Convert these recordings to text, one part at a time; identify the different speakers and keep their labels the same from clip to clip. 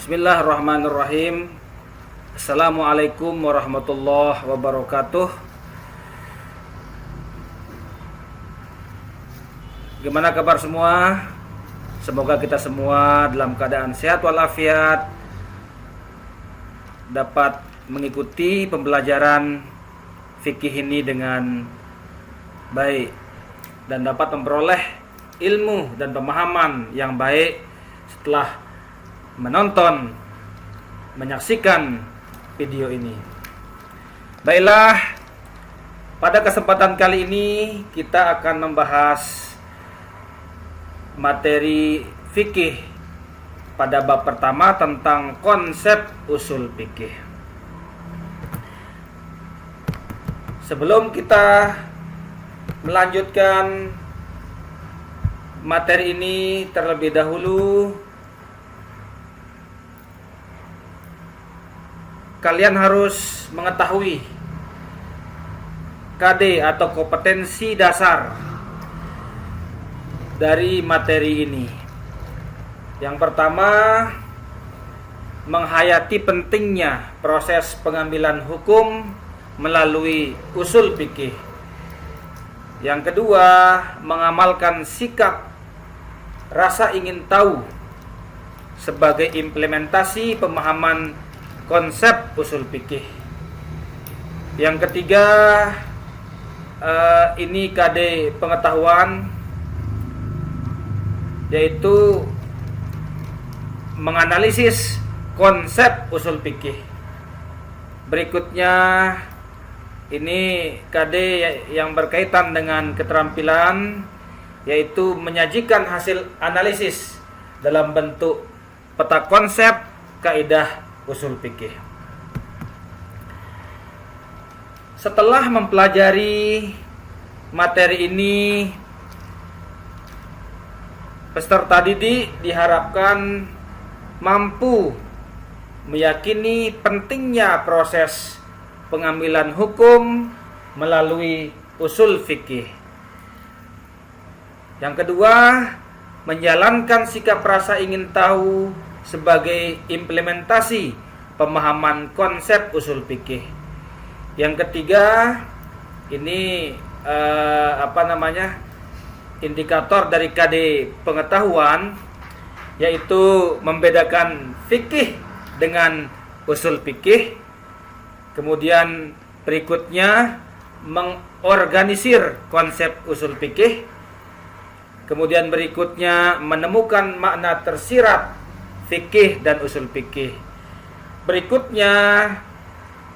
Speaker 1: Bismillahirrahmanirrahim. Assalamualaikum warahmatullahi wabarakatuh. Gimana kabar semua? Semoga kita semua dalam keadaan sehat walafiat, dapat mengikuti pembelajaran fikih ini dengan baik dan dapat memperoleh ilmu dan pemahaman yang baik setelah menonton, menyaksikan video ini. Baiklah, pada kesempatan kali ini kita akan membahas materi fikih pada bab pertama tentang konsep usul fikih. Sebelum kita melanjutkan materi ini, terlebih dahulu kalian harus mengetahui KD atau kompetensi dasar dari materi ini. Yang pertama, menghayati pentingnya proses pengambilan hukum melalui usul fikih. Yang kedua, mengamalkan sikap rasa ingin tahu sebagai implementasi pemahaman konsep usul fikih. Yang ketiga, ini KD pengetahuan, yaitu menganalisis konsep usul fikih. Berikutnya, ini KD yang berkaitan dengan keterampilan, yaitu menyajikan hasil analisis dalam bentuk peta konsep kaidah usul fikih. Setelah mempelajari materi ini, peserta didik diharapkan mampu meyakini pentingnya proses pengambilan hukum melalui usul fikih. Yang kedua, menjalankan sikap rasa ingin tahu sebagai implementasi pemahaman konsep usul fikih. Yang ketiga, ini indikator dari KD pengetahuan, yaitu membedakan fikih dengan usul fikih. Kemudian berikutnya, mengorganisir konsep usul fikih. Kemudian berikutnya, menemukan makna tersirat fikih dan usul fikih. Berikutnya,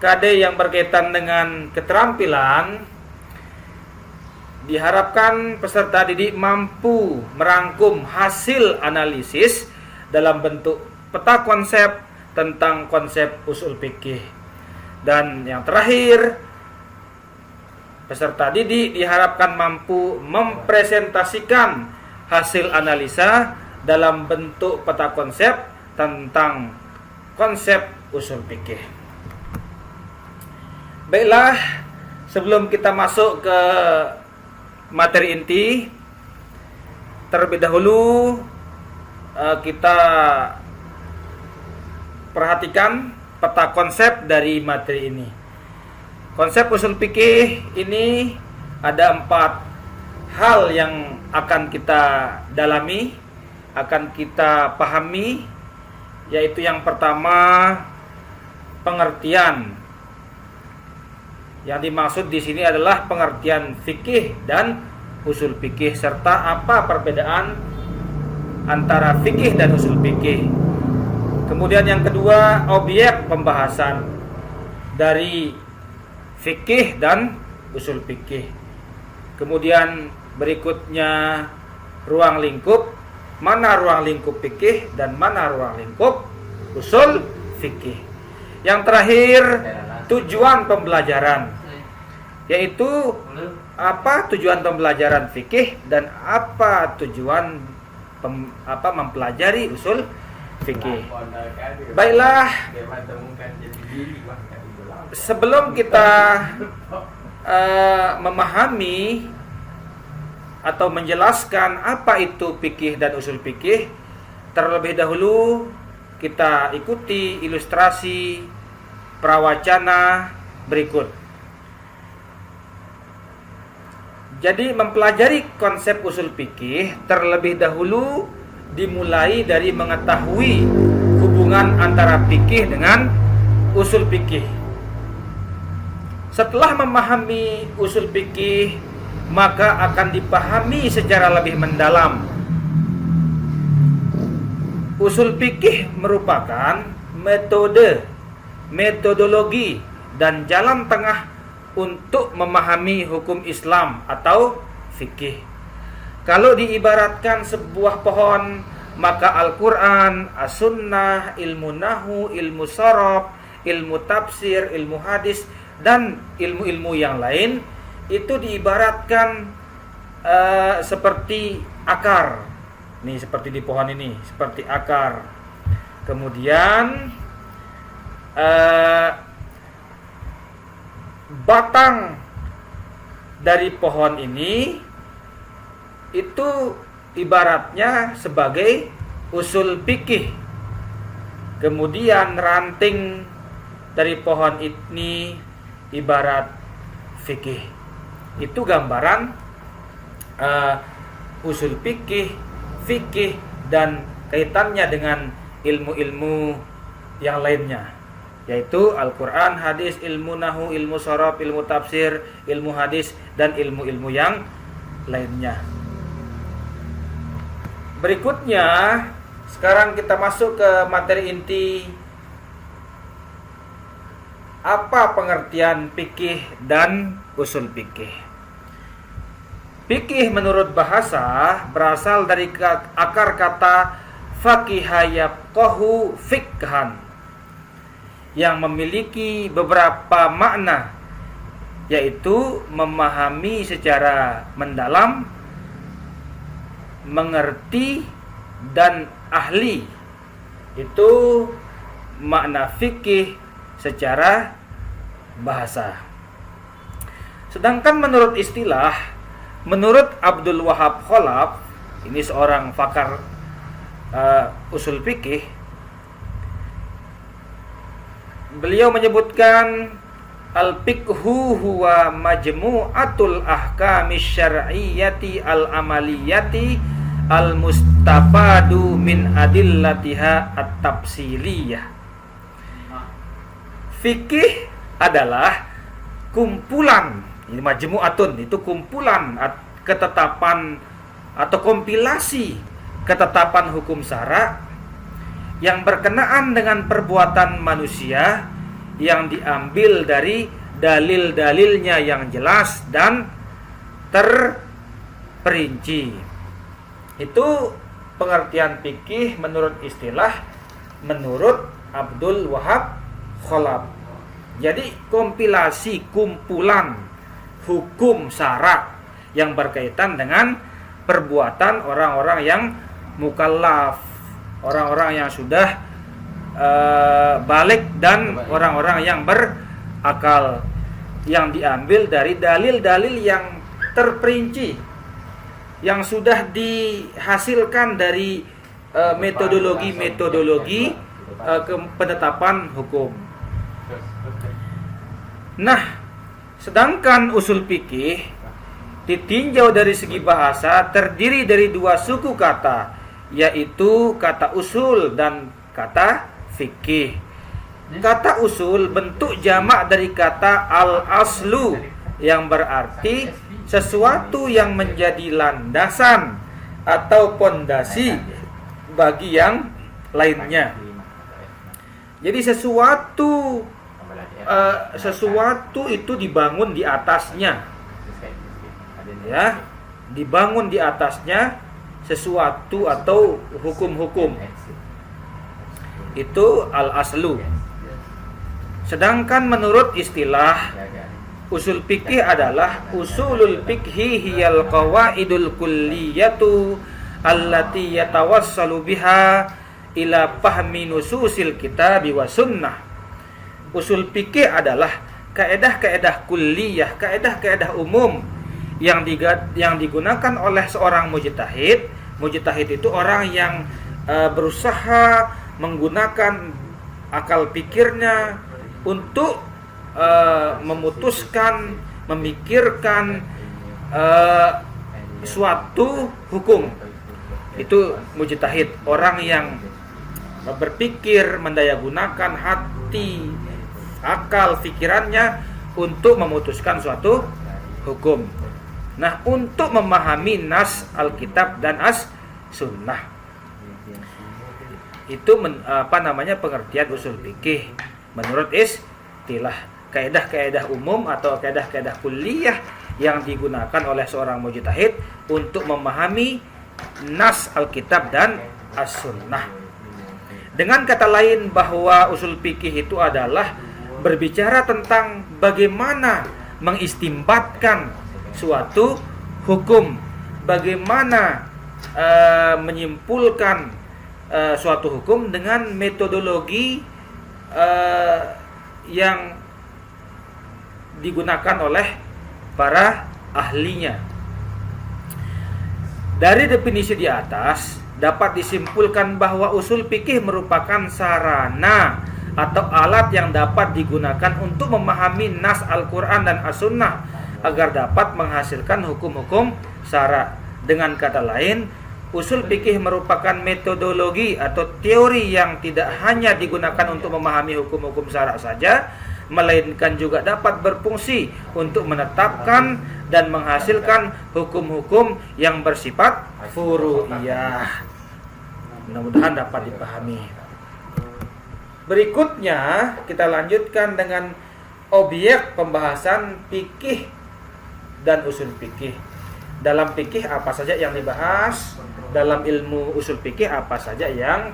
Speaker 1: KD yang berkaitan dengan keterampilan, diharapkan peserta didik mampu merangkum hasil analisis dalam bentuk peta konsep tentang konsep usul fikih. Dan yang terakhir, peserta didik diharapkan mampu mempresentasikan hasil analisa dalam bentuk peta konsep tentang konsep usul fikih. Baiklah, sebelum kita masuk ke materi inti, terlebih dahulu kita perhatikan peta konsep dari materi ini. Konsep usul fikih ini ada 4 hal yang akan kita dalami, akan kita pahami, yaitu yang pertama, pengertian. Yang dimaksud di sini adalah pengertian fikih dan usul fikih, serta apa perbedaan antara fikih dan usul fikih. Kemudian yang kedua, objek pembahasan dari fikih dan usul fikih. Kemudian berikutnya, ruang lingkup, mana ruang lingkup fikih dan mana ruang lingkup usul fikih. Yang terakhir, tujuan pembelajaran, yaitu apa tujuan pembelajaran fikih dan apa tujuan mempelajari usul fikih. Baiklah, sebelum kita memahami atau menjelaskan apa itu fikih dan usul fikih, terlebih dahulu kita ikuti ilustrasi prawacana berikut. Jadi mempelajari konsep usul fikih terlebih dahulu dimulai dari mengetahui hubungan antara fikih dengan usul fikih. Setelah memahami usul fikih, maka akan dipahami secara lebih mendalam. Usul fikih merupakan metodologi dan jalan tengah untuk memahami hukum Islam atau fikih. Kalau diibaratkan sebuah pohon, maka Al-Quran, As-Sunnah, ilmu Nahu, ilmu Sharaf, ilmu Tafsir, ilmu Hadis, dan ilmu-ilmu yang lain itu diibaratkan seperti akar. Nih, seperti di pohon ini, seperti akar. Kemudian batang dari pohon ini itu ibaratnya sebagai usul fikih. Kemudian ranting dari pohon ini ibarat fikih. Itu gambaran usul fikih, dan kaitannya dengan ilmu-ilmu yang lainnya, yaitu Al-Quran, hadis, ilmu Nahu, ilmu Sharaf, ilmu Tafsir, ilmu hadis, dan ilmu-ilmu yang lainnya. Berikutnya, sekarang kita masuk ke materi inti. Apa pengertian fikih dan usul fikih? Fikih menurut bahasa berasal dari akar kata faqihayaqahu fikhan, yang memiliki beberapa makna, yaitu memahami secara mendalam, mengerti, dan ahli. Itu makna fikih secara bahasa. Sedangkan menurut istilah, menurut Abdul Wahab Khalaf, ini seorang pakar usul fikih, beliau menyebutkan al-fiqhu huwa majmu'atul ahkamis syar'iyyati al-amaliyati al-mustafadu min adillatiha at-tafsiliyah. Fikih adalah kumpulan, ini majmu'atun, itu kumpulan ketetapan atau kompilasi ketetapan hukum syara yang berkenaan dengan perbuatan manusia yang diambil dari dalil-dalilnya yang jelas dan terperinci. Itu pengertian fikih menurut istilah menurut Abdul Wahab Khalaf. Jadi kompilasi kumpulan hukum syara yang berkaitan dengan perbuatan orang-orang yang mukallaf, orang-orang yang sudah balik, dan orang-orang yang berakal, yang diambil dari dalil-dalil yang terperinci, yang sudah dihasilkan dari metodologi-metodologi penetapan hukum. Nah, sedangkan usul fikih ditinjau dari segi bahasa terdiri dari dua suku kata, yaitu kata usul dan kata fikih. Kata usul bentuk jamak dari kata al-aslu, yang berarti sesuatu yang menjadi landasan atau pondasi bagi yang lainnya. Jadi sesuatu itu dibangun di atasnya, ya, dibangun di atasnya sesuatu atau hukum-hukum. Itu al-aslu. Sedangkan menurut istilah, usul fikih adalah usulul fikhi hiyal qawaidul kulliyatu allati yatawassalu biha ila fahmi nususil kitabi wa sunnah. Usul fikih adalah kaedah-kaedah kulliyah, kaedah-kaedah umum yang digunakan oleh seorang mujtahid. Mujtahid itu orang yang berusaha menggunakan akal pikirnya untuk memutuskan, memikirkan suatu hukum. Itu mujtahid, orang yang berpikir, mendayagunakan hati, akal, pikirannya untuk memutuskan suatu hukum. Nah, untuk memahami nas Alkitab dan as-sunnah, itu pengertian usul fikih menurut istilah, kaidah-kaidah umum atau kaidah-kaidah kulliyah yang digunakan oleh seorang mujtahid untuk memahami nas Alkitab dan as-sunnah. Dengan kata lain, bahwa usul fikih itu adalah berbicara tentang bagaimana mengistimbatkan suatu hukum, bagaimana menyimpulkan suatu hukum dengan metodologi yang digunakan oleh para ahlinya. Dari definisi di atas dapat disimpulkan bahwa usul fikih merupakan sarana atau alat yang dapat digunakan untuk memahami nas Al-Quran dan As-Sunnah agar dapat menghasilkan hukum-hukum syara. Dengan kata lain, usul fikih merupakan metodologi atau teori yang tidak hanya digunakan untuk memahami hukum-hukum syara saja, melainkan juga dapat berfungsi untuk menetapkan dan menghasilkan hukum-hukum yang bersifat furu'iyah. Mudah-mudahan dapat dipahami. Berikutnya kita lanjutkan dengan objek pembahasan fikih dan usul fikih. Dalam fikih apa saja yang dibahas? Dalam ilmu usul fikih apa saja yang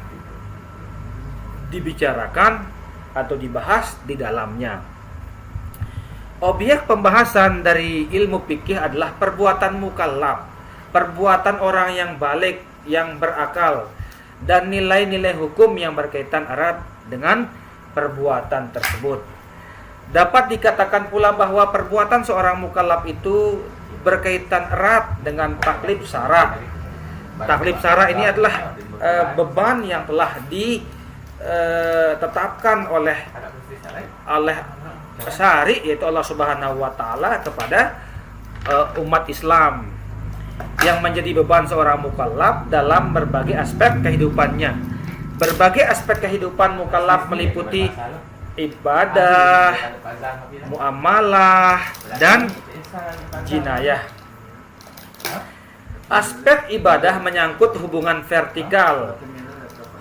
Speaker 1: dibicarakan atau dibahas di dalamnya? Objek pembahasan dari ilmu fikih adalah perbuatan mukallaf, perbuatan orang yang baligh, yang berakal, dan nilai-nilai hukum yang berkaitan erat dengan perbuatan tersebut. Dapat dikatakan pula bahwa perbuatan seorang mukallaf itu berkaitan erat dengan taklif syara. Taklif syara ini adalah beban yang telah ditetapkan oleh syari, yaitu Allah Subhanahu wa taala kepada umat Islam, yang menjadi beban seorang mukallaf dalam berbagai aspek kehidupannya. Berbagai aspek kehidupan mukallaf meliputi ibadah, muamalah, dan jinayah. Aspek ibadah menyangkut hubungan vertikal,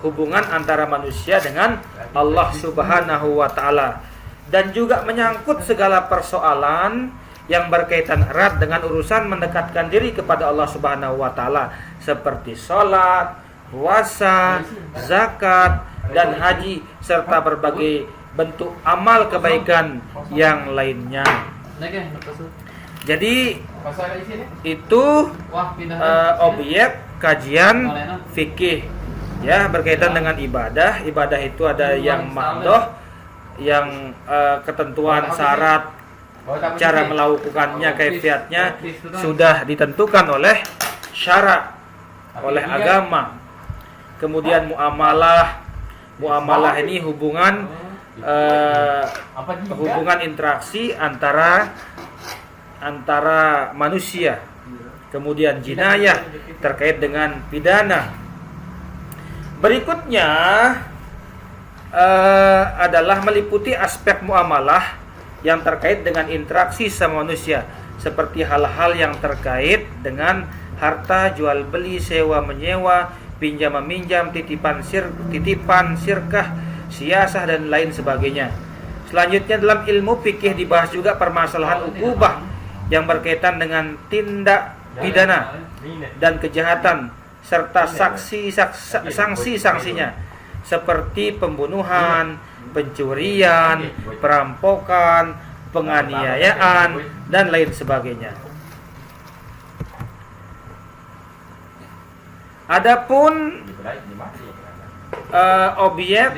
Speaker 1: hubungan antara manusia dengan Allah Subhanahu wa taala, dan juga menyangkut segala persoalan yang berkaitan erat dengan urusan mendekatkan diri kepada Allah Subhanahu wa taala, seperti salat, puasa, zakat, dan haji, serta berbagai bentuk amal kebaikan yang lainnya. Jadi itu objek kajian fikih, ya, berkaitan dengan ibadah. Ibadah itu ada yang maqdoh, yang ketentuan syarat, cara melakukannya, kaifiatnya sudah ditentukan oleh syara, oleh agama. Kemudian muamalah ini hubungan interaksi antara manusia. Kemudian jinayah terkait dengan pidana. Berikutnya adalah meliputi aspek muamalah yang terkait dengan interaksi sama manusia, seperti hal-hal yang terkait dengan harta, jual beli, sewa menyewa, pinjam meminjam, titipan sirkah, siasah, dan lain sebagainya. Selanjutnya dalam ilmu fikih dibahas juga permasalahan ukubah yang berkaitan dengan tindak pidana dan kejahatan serta sanksi-sanksinya, seperti pembunuhan, pencurian, perampokan, penganiayaan, dan lain sebagainya. Adapun objek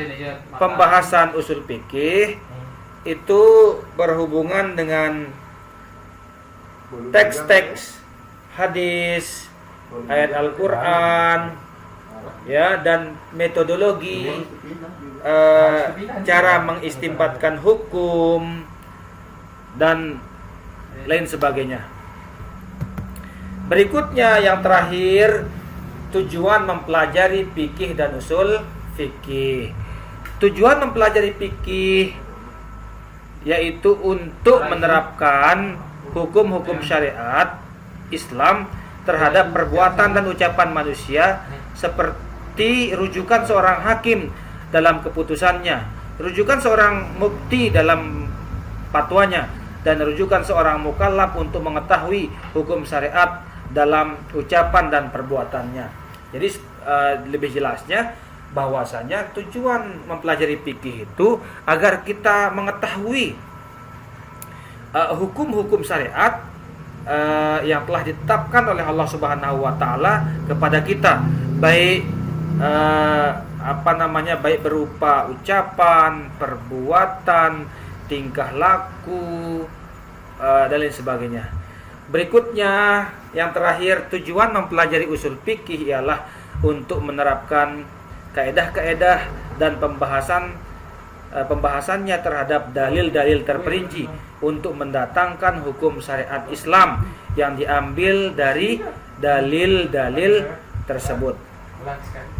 Speaker 1: pembahasan usul fikih itu berhubungan dengan teks-teks hadis, ayat Al-Quran, ya, dan metodologi, cara mengistimbatkan hukum dan lain sebagainya. Berikutnya yang terakhir, tujuan mempelajari fikih dan usul fikih. Tujuan mempelajari fikih yaitu untuk menerapkan hukum-hukum syariat Islam terhadap perbuatan dan ucapan manusia, seperti rujukan seorang hakim dalam keputusannya, rujukan seorang mufti dalam fatwanya, dan rujukan seorang mukallaf untuk mengetahui hukum syariat dalam ucapan dan perbuatannya. Jadi lebih jelasnya bahwasanya tujuan mempelajari fikih itu agar kita mengetahui hukum-hukum syariat yang telah ditetapkan oleh Allah Subhanahu wa taala kepada kita, baik baik berupa ucapan, perbuatan, tingkah laku, dan lain sebagainya. Berikutnya yang terakhir, tujuan mempelajari usul fikih ialah untuk menerapkan kaedah-kaedah dan pembahasannya terhadap dalil-dalil terperinci untuk mendatangkan hukum syariat Islam yang diambil dari dalil-dalil tersebut.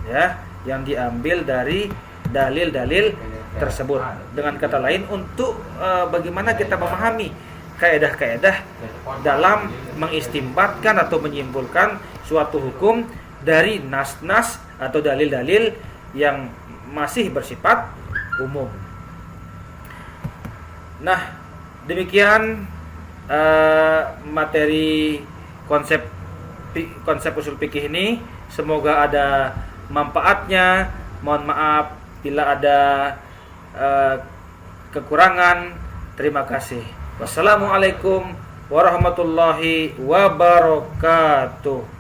Speaker 1: Ya, yang diambil dari dalil-dalil tersebut. Dengan kata lain, untuk bagaimana kita memahami kaedah-kaedah dalam mengistimbatkan atau menyimpulkan suatu hukum dari nas-nas atau dalil-dalil yang masih bersifat umum. Nah, demikian materi konsep usul fikih ini. Semoga ada manfaatnya. Mohon maaf bila ada kekurangan. Terima kasih. Wassalamualaikum warahmatullahi wabarakatuh.